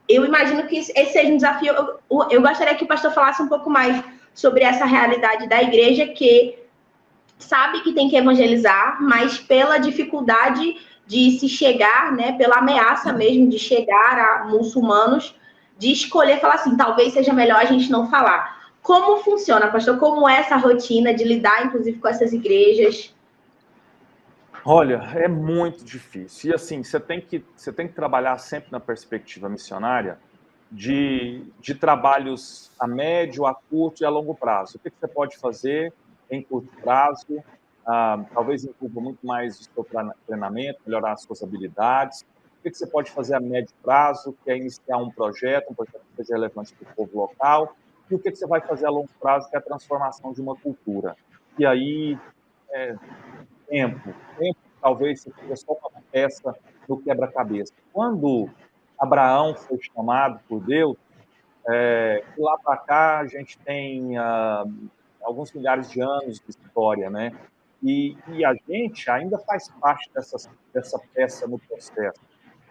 eu imagino que esse seja um desafio. Eu gostaria que o pastor falasse um pouco mais sobre essa realidade da igreja que sabe que tem que evangelizar, mas pela dificuldade de se chegar, né, pela ameaça mesmo de chegar a muçulmanos, de escolher falar assim, talvez seja melhor a gente não falar. Como funciona, pastor? Como é essa rotina de lidar, inclusive, com essas igrejas? Olha, é muito difícil. E assim, você tem que trabalhar sempre na perspectiva missionária de trabalhos a médio, a curto e a longo prazo. O que você pode fazer em curto prazo? Talvez envolva muito mais o seu treinamento, melhorar as suas habilidades. O que você pode fazer a médio prazo, que é iniciar um projeto que seja relevante para o povo local. E o que você vai fazer a longo prazo, que é a transformação de uma cultura. E aí, é, tempo talvez seja só uma peça no quebra-cabeça. Quando Abraão foi chamado por Deus, de lá para cá a gente tem alguns milhares de anos de história, né? E a gente ainda faz parte dessa peça no processo.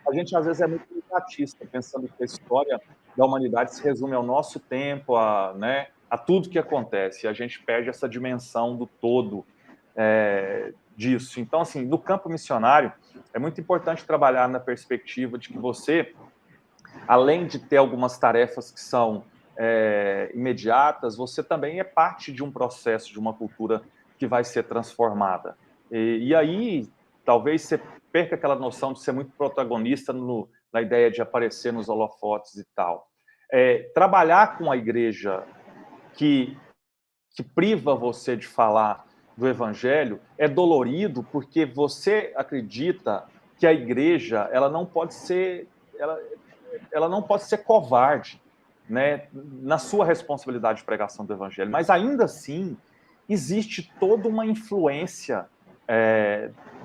A gente às vezes é muito imediatista, pensando que a história da humanidade se resume ao nosso tempo, né, a tudo que acontece. E a gente perde essa dimensão do todo disso. Então, assim, no campo missionário, é muito importante trabalhar na perspectiva de que você, além de ter algumas tarefas que são imediatas, você também é parte de um processo, de uma cultura que vai ser transformada. E aí, talvez você perca aquela noção de ser muito protagonista na ideia de aparecer nos holofotes e tal. Trabalhar com a igreja que priva você de falar do evangelho é dolorido porque você acredita que a igreja ela não pode ser covarde, né, na sua responsabilidade de pregação do evangelho, mas ainda assim existe toda uma influência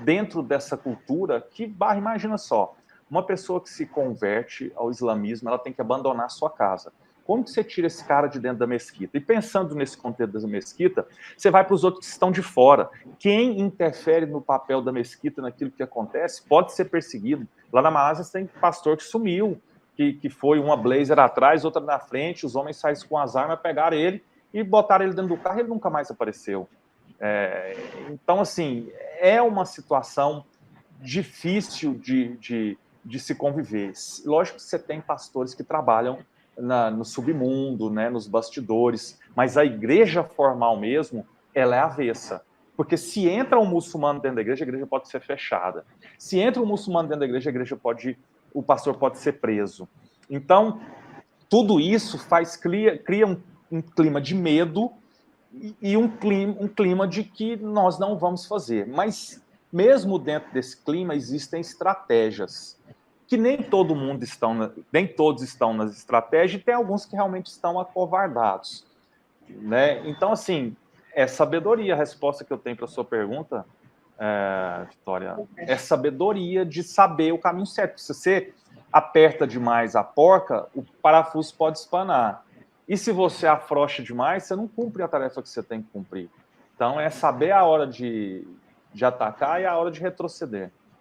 dentro dessa cultura que, imagina só, uma pessoa que se converte ao islamismo, ela tem que abandonar a sua casa. Como que você tira esse cara de dentro da mesquita? E pensando nesse contexto da mesquita, você vai para os outros que estão de fora. Quem interfere no papel da mesquita, naquilo que acontece, pode ser perseguido. Lá na Malásia tem pastor que sumiu, que foi uma blazer atrás, outra na frente, os homens saíram com as armas, pegaram ele e botaram ele dentro do carro e ele nunca mais apareceu. Então, assim, é uma situação difícil de se conviver. Lógico que você tem pastores que trabalham no submundo, né, nos bastidores, mas a igreja formal mesmo, ela é avessa. Porque se entra um muçulmano dentro da igreja, a igreja pode ser fechada. Se entra um muçulmano dentro da igreja, o pastor pode ser preso. Então, tudo isso cria um clima de medo e um clima de que nós não vamos fazer. Mas, mesmo dentro desse clima, existem estratégias que nem todos estão nas estratégias, e tem alguns que realmente estão acovardados, né? Então, assim, é sabedoria. A resposta que eu tenho para a sua pergunta, Vitória, é sabedoria de saber o caminho certo. Se você aperta demais a porca, o parafuso pode espanar. E se você afrouxa demais, você não cumpre a tarefa que você tem que cumprir. Então, é saber a hora de atacar e a hora de retroceder.